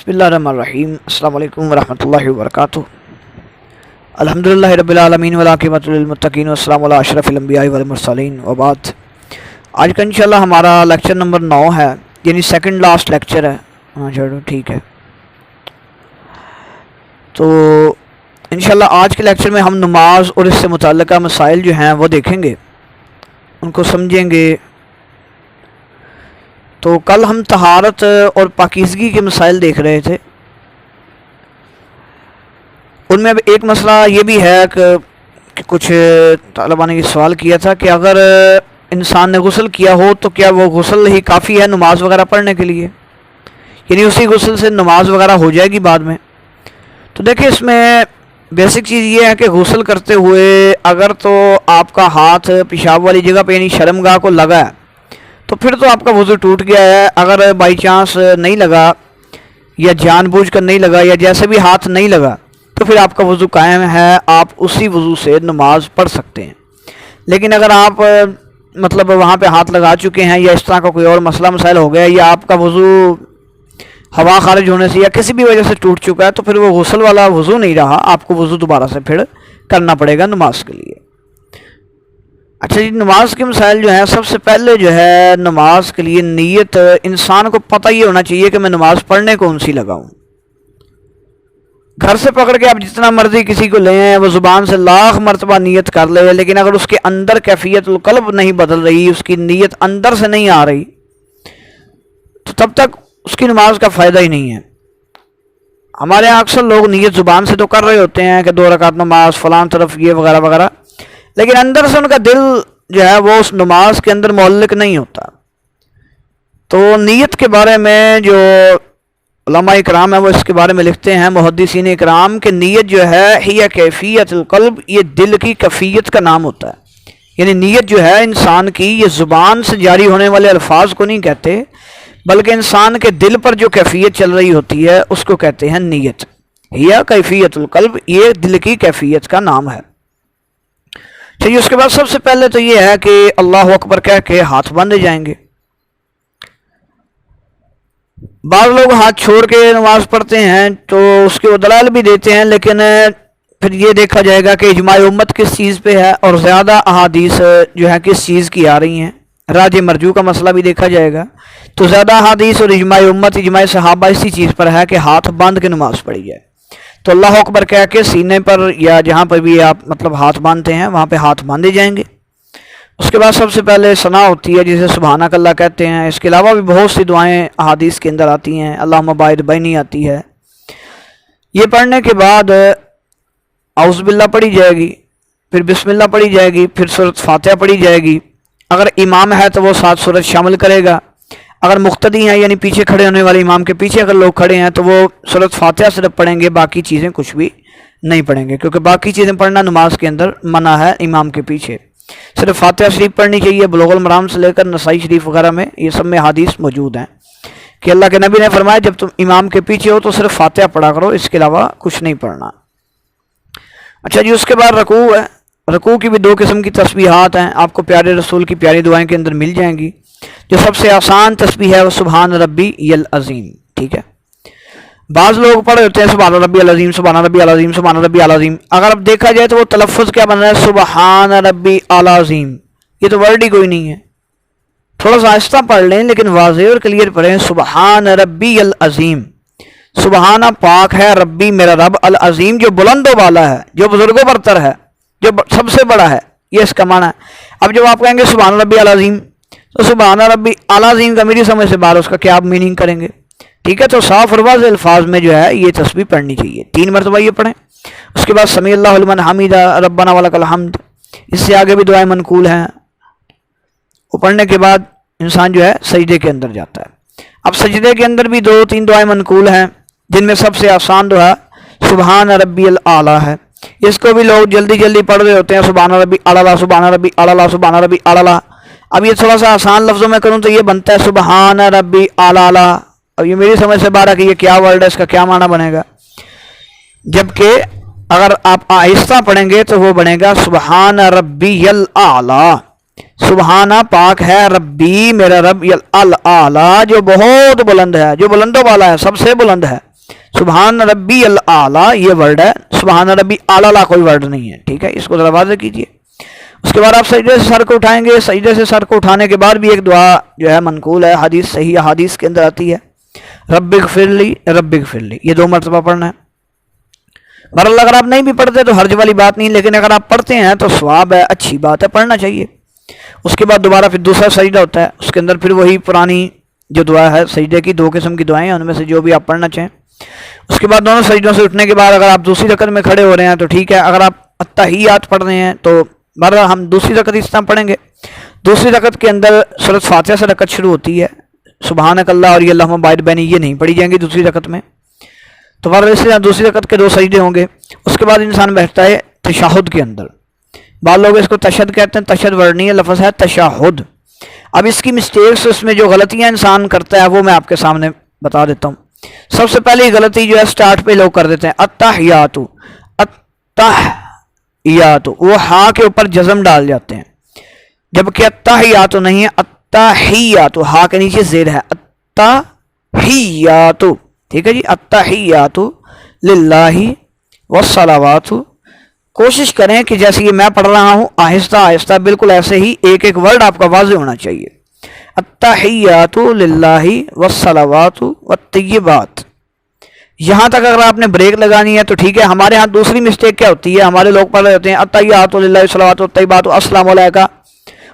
بسم اللہ الرحمن الرحیم۔ السلام علیکم ورحمۃ اللہ وبرکاتہ۔ الحمدللہ رب العالمین والعاقبۃ للمتقین والسلام علی اشرف الانبیاء والمرسلین وبعد۔ آج کا انشاءاللہ ہمارا لیکچر نمبر 9 ہے، یعنی سیکنڈ لاسٹ لیکچر ہے۔ ہاں چلو ٹھیک ہے، تو انشاءاللہ آج کے لیکچر میں ہم نماز اور اس سے متعلقہ مسائل جو ہیں وہ دیکھیں گے، ان کو سمجھیں گے۔ تو کل ہم طہارت اور پاکیزگی کے مسائل دیکھ رہے تھے، ان میں اب ایک مسئلہ یہ بھی ہے کہ کچھ طلباء نے یہ سوال کیا تھا کہ اگر انسان نے غسل کیا ہو تو کیا وہ غسل ہی کافی ہے نماز وغیرہ پڑھنے کے لیے، یعنی اسی غسل سے نماز وغیرہ ہو جائے گی بعد میں؟ تو دیکھیں، اس میں بیسک چیز یہ ہے کہ غسل کرتے ہوئے اگر تو آپ کا ہاتھ پیشاب والی جگہ پہ یعنی شرمگاہ کو لگا ہے تو پھر تو آپ کا وضو ٹوٹ گیا ہے۔ اگر بائی چانس نہیں لگا یا جان بوجھ کر نہیں لگا یا جیسے بھی ہاتھ نہیں لگا تو پھر آپ کا وضو قائم ہے، آپ اسی وضو سے نماز پڑھ سکتے ہیں۔ لیکن اگر آپ مطلب وہاں پہ ہاتھ لگا چکے ہیں یا اس طرح کا کوئی اور مسئلہ مسائل ہو گیا یا آپ کا وضو ہوا خارج ہونے سے یا کسی بھی وجہ سے ٹوٹ چکا ہے تو پھر وہ غسل والا وضو نہیں رہا، آپ کو وضو دوبارہ سے پھر کرنا پڑے گا نماز کے لیے۔ اچھا جی، نماز کے مسائل جو ہیں، سب سے پہلے جو ہے نماز کے لیے نیت انسان کو پتہ یہ ہونا چاہیے کہ میں نماز پڑھنے کون سی لگاؤں۔ گھر سے پکڑ کے آپ جتنا مرضی کسی کو لے آئیں، وہ زبان سے لاکھ مرتبہ نیت کر لے، لیکن اگر اس کے اندر کیفیت القلب نہیں بدل رہی، اس کی نیت اندر سے نہیں آ رہی، تو تب تک اس کی نماز کا فائدہ ہی نہیں ہے۔ ہمارے یہاں اکثر لوگ نیت زبان سے تو کر رہے ہوتے ہیں کہ 2 رکعت نماز فلان طرف یہ وغیرہ وغیرہ، لیکن اندر سے ان کا دل جو ہے وہ اس نماز کے اندر معلق نہیں ہوتا۔ تو نیت کے بارے میں جو علماء اکرام ہیں وہ اس کے بارے میں لکھتے ہیں، محدثین اکرام، کہ نیت جو ہے ہی کیفیت القلب، یہ دل کی کیفیت کا نام ہوتا ہے۔ یعنی نیت جو ہے انسان کی، یہ زبان سے جاری ہونے والے الفاظ کو نہیں کہتے، بلکہ انسان کے دل پر جو کیفیت چل رہی ہوتی ہے اس کو کہتے ہیں نیت۔ ہی کیفیت القلب، یہ دل کی کیفیت کا نام ہے۔ چلیے، اس کے بعد سب سے پہلے تو یہ ہے کہ اللہ اکبر کہہ کے ہاتھ باندھے جائیں گے۔ بعض لوگ ہاتھ چھوڑ کے نماز پڑھتے ہیں تو اس کے وہ دلائل بھی دیتے ہیں، لیکن پھر یہ دیکھا جائے گا کہ اجماع امت کس چیز پہ ہے اور زیادہ احادیث جو ہے کس چیز کی آ رہی ہیں، راج مرجو کا مسئلہ بھی دیکھا جائے گا۔ تو زیادہ احادیث اور اجماع امت، اجماع صحابہ اسی چیز پر ہے کہ ہاتھ باندھ کے نماز پڑھی جائے۔ تو اللہ اکبر کہہ کے سینے پر یا جہاں پر بھی آپ مطلب ہاتھ باندھتے ہیں وہاں پہ ہاتھ باندھے جائیں گے۔ اس کے بعد سب سے پہلے ثنا ہوتی ہے جسے سبحانک اللہ کہتے ہیں۔ اس کے علاوہ بھی بہت سی دعائیں احادیث کے اندر آتی ہیں، اللہم باعث بینی آتی ہے۔ یہ پڑھنے کے بعد اعوذ باللہ پڑھی جائے گی، پھر بسم اللہ پڑھی جائے گی، پھر سورۃ فاتحہ پڑھی جائے گی۔ اگر امام ہے تو وہ 7 سورت شامل کرے گا۔ اگر مقتدی ہیں یعنی پیچھے کھڑے ہونے والے امام کے پیچھے اگر لوگ کھڑے ہیں تو وہ سورۃ فاتحہ صرف پڑھیں گے، باقی چیزیں کچھ بھی نہیں پڑھیں گے، کیونکہ باقی چیزیں پڑھنا نماز کے اندر منع ہے امام کے پیچھے۔ صرف فاتحہ شریف پڑھنی چاہیے۔ بلوغ المرام سے لے کر نسائی شریف وغیرہ میں یہ سب میں حدیث موجود ہیں کہ اللہ کے نبی نے فرمایا جب تم امام کے پیچھے ہو تو صرف فاتحہ پڑھا کرو، اس کے علاوہ کچھ نہیں پڑھنا۔ اچھا جی، اس کے بعد رکوع ہے۔ رکوع کی بھی 2 قسم کی تسبیحات ہیں، آپ کو پیارے رسول کی پیاری دعائیں کے اندر مل جائیں گی۔ جو سب سے آسان تسبیح ہے وہ سبحان ربی العظیم، ٹھیک ہے۔ بعض لوگ پڑھے ہوتے ہیں سبحان ربی العظیم، سبحان ربی العظیم، سبحان ربی العظیم۔ اگر اب دیکھا جائے تو وہ تلفظ کیا بن رہا ہے؟ سبحان ربی العظیم۔ یہ تو ورڈ ہی کوئی نہیں ہے۔ تھوڑا سا آہستہ پڑھ لیں لیکن واضح اور کلیئر پڑھیں، سبحان ربی العظیم۔ سبحانہ پاک ہے ربی میرا رب، العظیم جو بلند و بالا ہے، جو بزرگوں برتر ہے، جو سب سے بڑا ہے، یہ اس کا معنی ہے۔ اب جب آپ کہیں گے سبحان ربی العظیم تو سبحان ربی العظیم کا میری سمجھ سے باہر اس کا کیا آپ میننگ کریں گے؟ ٹھیک ہے، تو صاف اور واضح الفاظ میں جو ہے یہ تسبیح پڑھنی چاہیے۔ 3 مرتبہ یہ پڑھیں۔ اس کے بعد سمیع اللہ لمن حمیدہ ربنا ولک الحمد، اس سے آگے بھی دعائیں منقول ہیں۔ وہ پڑھنے کے بعد انسان جو ہے سجدے کے اندر جاتا ہے۔ اب سجدے کے اندر بھی 2-3 دعائیں منقول ہیں، جن میں سب سے آسان دعا سبحان ربی الاعلیٰ ہے۔ اس کو بھی لوگ جلدی جلدی پڑھ رہے ہوتے ہیں، سبحان ربی الاعلیٰ، سبحان ربی الاعلیٰ، سبحان ربی الاعلیٰ۔ اب یہ تھوڑا سا آسان لفظوں میں کروں تو یہ بنتا ہے سبحان ربی الاعلیٰ۔ اب یہ میری سمجھ سے باہر ہے کہ یہ کیا ورڈ ہے، اس کا کیا معنی بنے گا، جبکہ اگر آپ آہستہ پڑھیں گے تو وہ بنے گا سبحان ربی الاعلیٰ۔ سبحانہ پاک ہے ربی میرا رب الاعلیٰ، جو بہت بلند ہے، جو بلند و بالا ہے، سب سے بلند ہے۔ سبحان ربی الاعلیٰ یہ ورڈ ہے، سبحان ربی اعلیٰ کوئی ورڈ نہیں ہے، ٹھیک ہے، اس کو ذرا واضح کیجیے۔ اس کے بعد آپ سجدے سے سر کو اٹھائیں گے، سجدے سے سر کو اٹھانے کے بعد بھی ایک دعا جو ہے منقول ہے، حدیث صحیح حدیث کے اندر آتی ہے، رب اغفر لی رب اغفر لی، یہ 2 مرتبہ پڑھنا ہے۔ بہرحال اگر آپ نہیں بھی پڑھتے تو حرج والی بات نہیں، لیکن اگر آپ پڑھتے ہیں تو ثواب ہے، اچھی بات ہے، پڑھنا چاہیے۔ اس کے بعد دوبارہ پھر دوسرا سجدہ ہوتا ہے، اس کے اندر پھر وہی پرانی جو دعا ہے سجدے کی، 2 قسم کی دعائیں ہیں، ان میں سے جو بھی آپ پڑھنا چاہیں۔ اس کے بعد دونوں سجدوں سے اٹھنے کے بعد اگر آپ دوسری رکعت میں کھڑے ہو رہے ہیں تو ٹھیک ہے، اگر آپ التحیات پڑھ رہے ہیں تو بہرحال ہم دوسری رکعت اس طرح پڑھیں گے۔ دوسری رکعت کے اندر سورۃ فاتحہ سے رکعت شروع ہوتی ہے، سبحانک اللہ اور یہ اللہم باعث بینی یہ نہیں پڑھی جائیں گی دوسری رکعت میں، تو بہرحال اس طرح دوسری رکعت کے 2 سجدے ہوں گے۔ اس کے بعد انسان بیٹھتا ہے تشہد کے اندر، بعض لوگ اس کو تشہد کہتے ہیں، تشہد ورڈ نہیں ہے، لفظ ہے تشہد۔ اب اس کی مسٹیکس، اس میں جو غلطیاں انسان کرتا ہے وہ میں آپ کے سامنے بتا دیتا ہوں۔ سب سے پہلی غلطی جو ہے سٹارٹ پہ لوگ کر دیتے ہیں التحیات، التحیات، وہ ہاں کے اوپر جزم ڈال جاتے ہیں، جبکہ التحیات نہیں ہے، التحیات، ہاں کے نیچے زیر ہے، التحیات، ٹھیک ہے جی، التحیات للہ والصلوات۔ کوشش کریں کہ جیسے یہ میں پڑھ رہا ہوں آہستہ آہستہ بالکل ایسے ہی ایک ایک ورڈ آپ کا واضح ہونا چاہیے۔ التحیات للہ والصلوات والطیبات، یہاں تک اگر آپ نے بریک لگانی ہے تو ٹھیک ہے۔ ہمارے ہاں دوسری مسٹیک کیا ہوتی ہے، ہمارے لوگ پڑھ رہے ہوتے ہیں التحیات للہ والصلوات والطیبات السلام علیکم،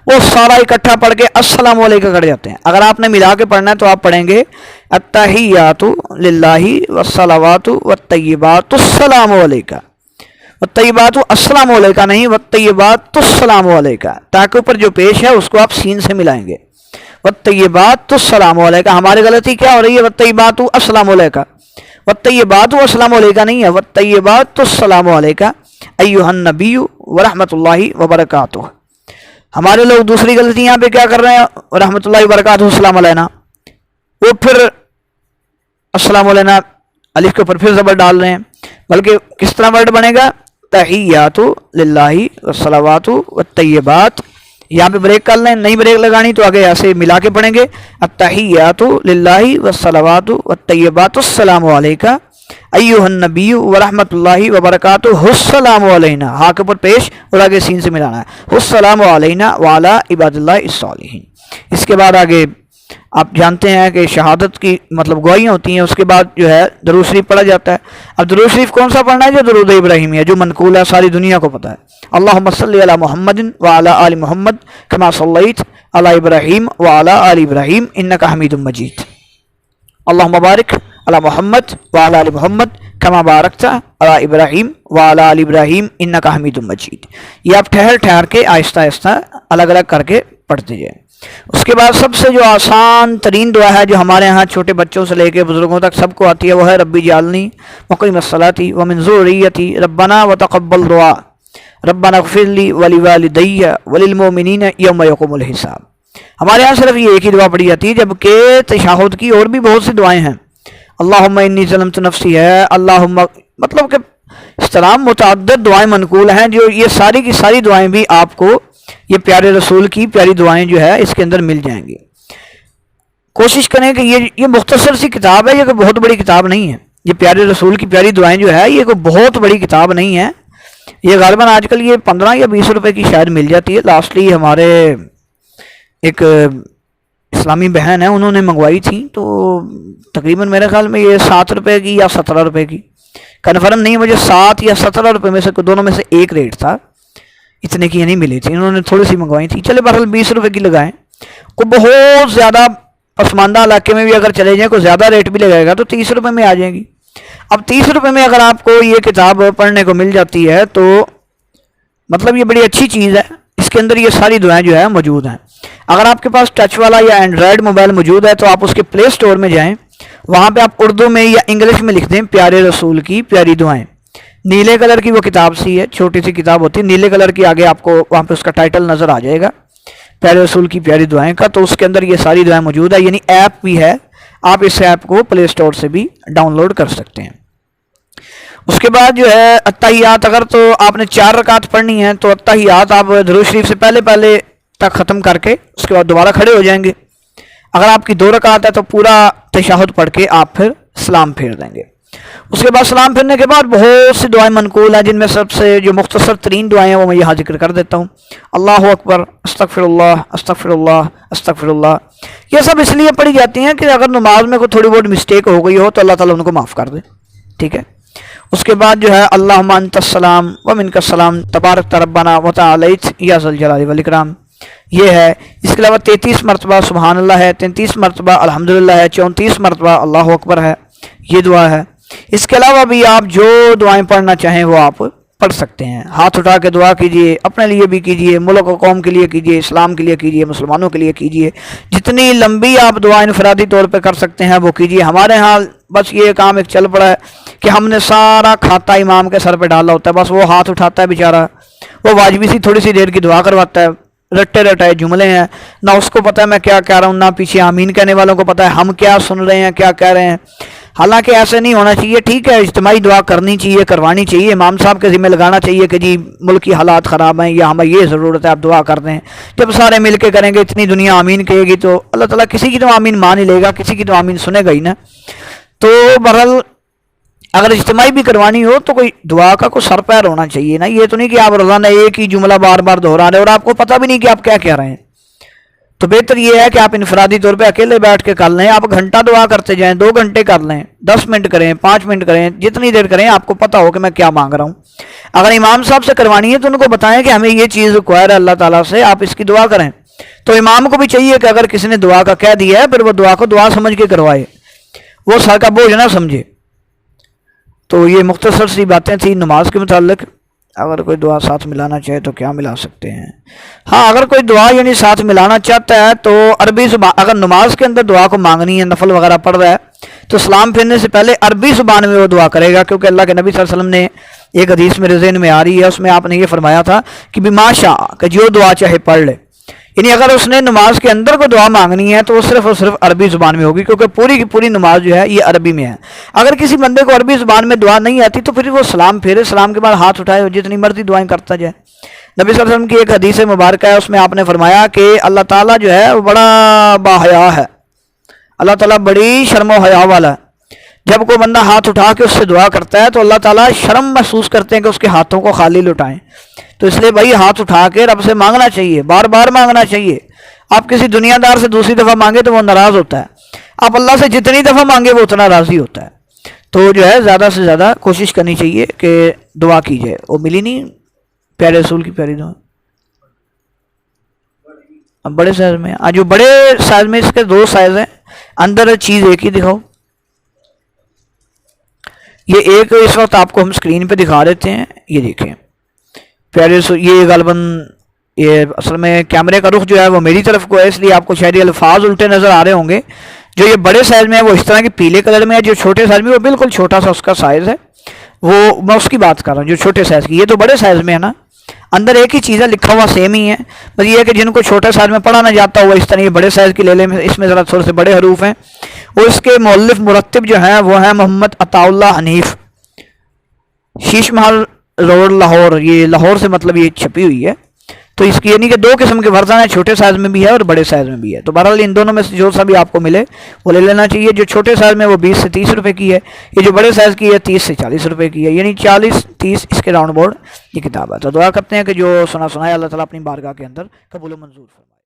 وہ سارا اکٹھا پڑھ کے السلام علیکم کر جاتے ہیں۔ اگر آپ نے ملا کے پڑھنا ہے تو آپ پڑھیں گے التحیات للہ والصلوات والطیبات السلام علیکم، والطیبات السلام علیکم نہیں، والطیبات السلام علیکم، تاکہ اوپر جو پیش ہے اس کو آپ سین سے ملائیں گے، والطیبات السلام علیکم۔ ہماری غلطی کیا ہو رہی ہے، والطیبات السلام علیکم، والطیبات السلام علیکم نہیں ہے، والطیبات السلام علیکم ایھا النبی ورحمۃ اللہ وبرکاتہ۔ ہمارے لوگ دوسری غلطی یہاں پہ کیا کر رہے ہیں، ورحمۃ اللہ وبرکاتہ السلام علینا، وہ پھر السلام علینا الف کے اوپر پھر زبر ڈال رہے ہیں، بلکہ کس طرح ورڈ بنے گا، تحیات للہ والصلوات والطیبات، یہاں پہ بریک کر لیں، نہیں بریک لگانی تو آگے ایسے ملا کے پڑھیں گے التحیات للہ والصلوات والطیبات السلام علیکم ایھا النبی ورحمۃ اللہ وبرکاتہ السلام علینا، ہاں کے اوپر پیش اور آگے سین سے ملانا ہے، السلام علینا وعلی عباد اللہ الصالحین۔ اس کے بعد آگے آپ جانتے ہیں کہ شہادت کی مطلب گواہیاں ہوتی ہیں، اس کے بعد جو ہے درود شریف پڑھا جاتا ہے۔ اب درود شریف کون سا پڑھنا ہے، جو درود ابراہیمی ہے، جو منقول ہے، ساری دنیا کو پتہ ہے، اللہم صلی علی محمد وعلی آل محمد کما صلیت علی ابراہیم وعلی آل ابراہیم انک حمید مجید، اللہم بارک علی محمد وعلی آل محمد کما بارکت علی ابراہیم وعلی آل ابراہیم انک حمید مجید۔ یہ آپ ٹھہر ٹھہر کے آہستہ آہستہ الگ الگ کر کے پڑھتے جائیں۔ اس کے بعد سب سے جو آسان ترین دعا ہے، جو ہمارے ہاں چھوٹے بچوں سے لے کے بزرگوں تک سب کو آتی ہے، وہ ہے ربی جعلنی مقیم الصلاۃ ومن ذریتی ربنا وتقبل دعا ربنا اغفر لی ولوالدی وللمؤمنین یوم یقوم الحساب۔ ہمارے ہاں صرف یہ ایک ہی دعا پڑھی جاتی ہے، جبکہ تشہد کی اور بھی بہت سی دعائیں ہیں، اللہم انی ظلمت نفسی ہے، اللہم، مطلب کہ اس طرح متعدد دعائیں منقول ہیں، جو یہ ساری کی ساری دعائیں بھی آپ کو یہ پیارے رسول کی پیاری دعائیں جو ہے اس کے اندر مل جائیں گی۔ کوشش کریں کہ یہ مختصر سی کتاب ہے، یہ کوئی بہت بڑی کتاب نہیں ہے، یہ پیارے رسول کی پیاری دعائیں جو ہے یہ کوئی بہت بڑی کتاب نہیں ہے، یہ غالباً آج کل یہ 15 یا 20 روپے کی شاید مل جاتی ہے۔ لاسٹلی ہمارے ایک اسلامی بہن ہے، انہوں نے منگوائی تھی، تو تقریباً میرے خیال میں یہ 7 روپے کی یا 17 روپے کی، کنفرم نہیں مجھے، 7 یا 17 روپے میں سے دونوں میں سے ایک ریٹ تھا، اتنے کی نہیں ملی تھی، انہوں نے تھوڑی سی منگوائی تھی۔ چلے بہرحال 20 روپے کی لگائیں، کو بہت زیادہ پسماندہ علاقے میں بھی اگر چلے جائیں کوئی زیادہ ریٹ بھی لگائے گا تو 30 روپے میں آ جائیں گی۔ اب 30 روپے میں اگر آپ کو یہ کتاب پڑھنے کو مل جاتی ہے تو مطلب یہ بڑی اچھی چیز ہے، اس کے اندر یہ ساری دعائیں جو ہے موجود ہیں۔ اگر آپ کے پاس ٹچ والا یا اینڈرائڈ موبائل موجود ہے تو آپ اس کے پلے سٹور میں جائیں، وہاں پہ آپ اردو میں یا انگلش میں لکھ دیں پیارے رسول کی پیاری دعائیں، نیلے کلر کی وہ کتاب سی ہے، چھوٹی سی کتاب ہوتی ہے، نیلے کلر کی، آگے آپ کو وہاں پہ اس کا ٹائٹل نظر آ جائے گا پیارے رسول کی پیاری دعائیں کا، تو اس کے اندر یہ ساری دعائیں موجود ہے، یعنی ایپ بھی ہے، آپ اس ایپ کو پلے سٹور سے بھی ڈاؤن لوڈ کر سکتے ہیں۔ اس کے بعد جو ہے التحیات، اگر تو آپ نے 4 رکعت پڑھنی ہے تو التحیات آپ درود شریف سے پہلے تک ختم کر کے اس کے بعد دوبارہ کھڑے ہو جائیں گے۔ اگر آپ کی 2 رکعت ہے تو پورا تشہد پڑھ کے آپ پھر سلام پھیر دیں گے۔ اس کے بعد سلام پھرنے کے بعد بہت سی دعائیں منقول ہیں، جن میں سب سے جو مختصر ترین دعائیں ہیں وہ میں یہاں ذکر کر دیتا ہوں۔ اللہ اکبر، استغفر اللہ، استغفر اللہ، استغفر اللہ، یہ سب اس لیے پڑھی جاتی ہیں کہ اگر نماز میں کوئی تھوڑی بہت مسٹیک ہو گئی ہو تو اللہ تعالیٰ ان کو معاف کر دے، ٹھیک ہے۔ اس کے بعد جو ہے اللہم انت السلام ومنک السلام تبارک ربنا وتعالیت یا ذا الجلال والاکرام، یہ ہے۔ اس کے علاوہ 33 مرتبہ سبحان اللہ ہے، 33 مرتبہ الحمدللہ ہے، 34 مرتبہ اللہ اکبر ہے، یہ دعا ہے۔ اس کے علاوہ بھی آپ جو دعائیں پڑھنا چاہیں وہ آپ پڑھ سکتے ہیں۔ ہاتھ اٹھا کے دعا کیجئے، اپنے لیے بھی کیجئے، ملک و قوم کے لیے کیجئے، اسلام کے لیے کیجئے، مسلمانوں کے لیے کیجئے، جتنی لمبی آپ دعا انفرادی طور پہ کر سکتے ہیں وہ کیجئے۔ ہمارے ہاں بس یہ کام ایک چل پڑا ہے کہ ہم نے سارا کھاتا امام کے سر پہ ڈالا ہوتا ہے، بس وہ ہاتھ اٹھاتا ہے بیچارہ، وہ واجبی سی تھوڑی سی دیر کی دعا کرواتا ہے، رٹے رٹائے جملے ہیں، نہ اس کو پتہ ہے میں کیا کہہ رہا ہوں، نہ پیچھے آمین کہنے والوں کو پتہ ہے ہم کیا سن رہے ہیں، کیا کہہ رہے ہیں۔ حالانکہ ایسے نہیں ہونا چاہیے، ٹھیک ہے اجتماعی دعا کرنی چاہیے، کروانی چاہیے، امام صاحب کے ذمہ لگانا چاہیے کہ جی ملکی حالات خراب ہیں یا ہمیں یہ ضرورت ہے آپ دعا کر دیں۔ جب سارے مل کے کریں گے، اتنی دنیا آمین کہے گی تو اللہ تعالیٰ کسی کی تو آمین مان ہی لے گا، کسی کی تو آمین سنے گا ہی نا۔ تو بہرحال اگر اجتماعی بھی کروانی ہو تو کوئی دعا کا کوئی سر پیر ہونا چاہیے نا، یہ تو نہیں کہ آپ روزانہ ایک ہی جملہ بار بار دہرا رہے اور آپ کو پتہ بھی نہیں کہ آپ کیا کہہ رہے ہیں۔ تو بہتر یہ ہے کہ آپ انفرادی طور پہ اکیلے بیٹھ کے کر لیں، آپ گھنٹہ دعا کرتے جائیں، 2 گھنٹے کر لیں، 10 منٹ کریں، 5 منٹ کریں، جتنی دیر کریں آپ کو پتہ ہو کہ میں کیا مانگ رہا ہوں۔ اگر امام صاحب سے کروانی ہے تو ان کو بتائیں کہ ہمیں یہ چیز ریکوائر ہے اللہ تعالیٰ سے، آپ اس کی دعا کریں۔ تو امام کو بھی چاہیے کہ اگر کسی نے دعا کا کہہ دیا ہے پھر وہ دعا کو دعا سمجھ کے کروائے، وہ سر کا بوجھ نہ سمجھے۔ تو یہ مختصر سی باتیں تھیں نماز کے متعلق۔ اگر کوئی دعا ساتھ ملانا چاہے تو کیا ملا سکتے ہیں؟ ہاں اگر کوئی دعا یعنی ساتھ ملانا چاہتا ہے تو عربی زبان، اگر نماز کے اندر دعا کو مانگنی ہے، نفل وغیرہ پڑھ رہا ہے تو سلام پھرنے سے پہلے عربی زبان میں وہ دعا کرے گا، کیونکہ اللہ کے نبی صلی اللہ علیہ وسلم نے ایک حدیث میرے ذہن میں آ رہی ہے، اس میں آپ نے یہ فرمایا تھا کہ بما شاء، کہ جو دعا چاہے پڑھ لے۔ یعنی اگر اس نے نماز کے اندر کو دعا مانگنی ہے تو وہ صرف اور صرف عربی زبان میں ہوگی، کیونکہ پوری کی پوری نماز جو ہے یہ عربی میں ہے۔ اگر کسی بندے کو عربی زبان میں دعا نہیں آتی تو پھر وہ سلام پھیرے، سلام کے بعد ہاتھ اٹھائے اور جتنی مرضی دعائیں کرتا جائے۔ نبی صلی اللہ علیہ وسلم کی ایک حدیث مبارکہ ہے، اس میں آپ نے فرمایا کہ اللہ تعالیٰ جو ہے وہ بڑا باحیا ہے، اللہ تعالیٰ بڑی شرم و حیا والا ہے۔ جب کوئی بندہ ہاتھ اٹھا کے اس سے دعا کرتا ہے تو اللہ تعالیٰ شرم محسوس کرتے ہیں کہ اس کے ہاتھوں کو خالی لٹائیں۔ تو اس لیے بھائی ہاتھ اٹھا کے رب سے مانگنا چاہیے، بار بار مانگنا چاہیے۔ آپ کسی دنیا دار سے دوسری دفعہ مانگے تو وہ ناراض ہوتا ہے، آپ اللہ سے جتنی دفعہ مانگے وہ اتنا راضی ہوتا ہے۔ تو جو ہے زیادہ سے زیادہ کوشش کرنی چاہیے کہ دعا کی جائے۔ وہ ملی نہیں پیارے رسول کی پیاری دعا؟ اب بڑے سائز میں جو بڑے سائز میں اس کے 2 سائز ہیں، اندر چیز ایک ہی دکھاؤ۔ یہ ایک اس وقت آپ کو ہم اسکرین پہ دکھا دیتے ہیں، یہ دیکھیں پیارے رسول، یہ غالباً یہ اصل میں کیمرے کا رخ جو ہے وہ میری طرف کو ہے، اس لیے آپ کو شاید یہ الفاظ الٹے نظر آ رہے ہوں گے۔ جو یہ بڑے سائز میں ہے وہ اس طرح کے پیلے کلر میں ہے، جو چھوٹے سائز میں وہ بالکل چھوٹا سا اس کا سائز ہے، وہ میں اس کی بات کر رہا ہوں جو چھوٹے سائز کی۔ یہ تو بڑے سائز میں ہے نا، اندر ایک ہی چیز ہے، لکھا ہوا سیم ہی ہے، بس یہ ہے کہ جن کو چھوٹے سائز میں پڑھا نہ جاتا ہوا اس طرح یہ بڑے سائز کی لے لیں، اس میں ذرا تھوڑے سے بڑے حروف ہیں۔ اور اس کے مؤلف مرتب جو ہیں وہ ہیں محمد عطا اللہ حنیف، شیش محل روڈ لاہور، یہ لاہور سے مطلب یہ چھپی ہوئی ہے۔ تو اس کی یعنی کہ 2 قسم کے ورژن ہیں، چھوٹے سائز میں بھی ہے اور بڑے سائز میں بھی ہے۔ تو بہرحال ان دونوں میں سے جو سا بھی آپ کو ملے وہ لے لینا چاہیے۔ جو چھوٹے سائز میں وہ 20 سے 30 روپے کی ہے، یہ جو بڑے سائز کی ہے 30 سے 40 روپے کی ہے، یعنی 40-30 اس کے راؤنڈ بورڈ یہ کتاب ہے۔ تو دعا کرتے ہیں کہ جو سنا سنایا اللہ تعالیٰ اپنی بارگاہ کے اندر قبول و منظور فرمائے۔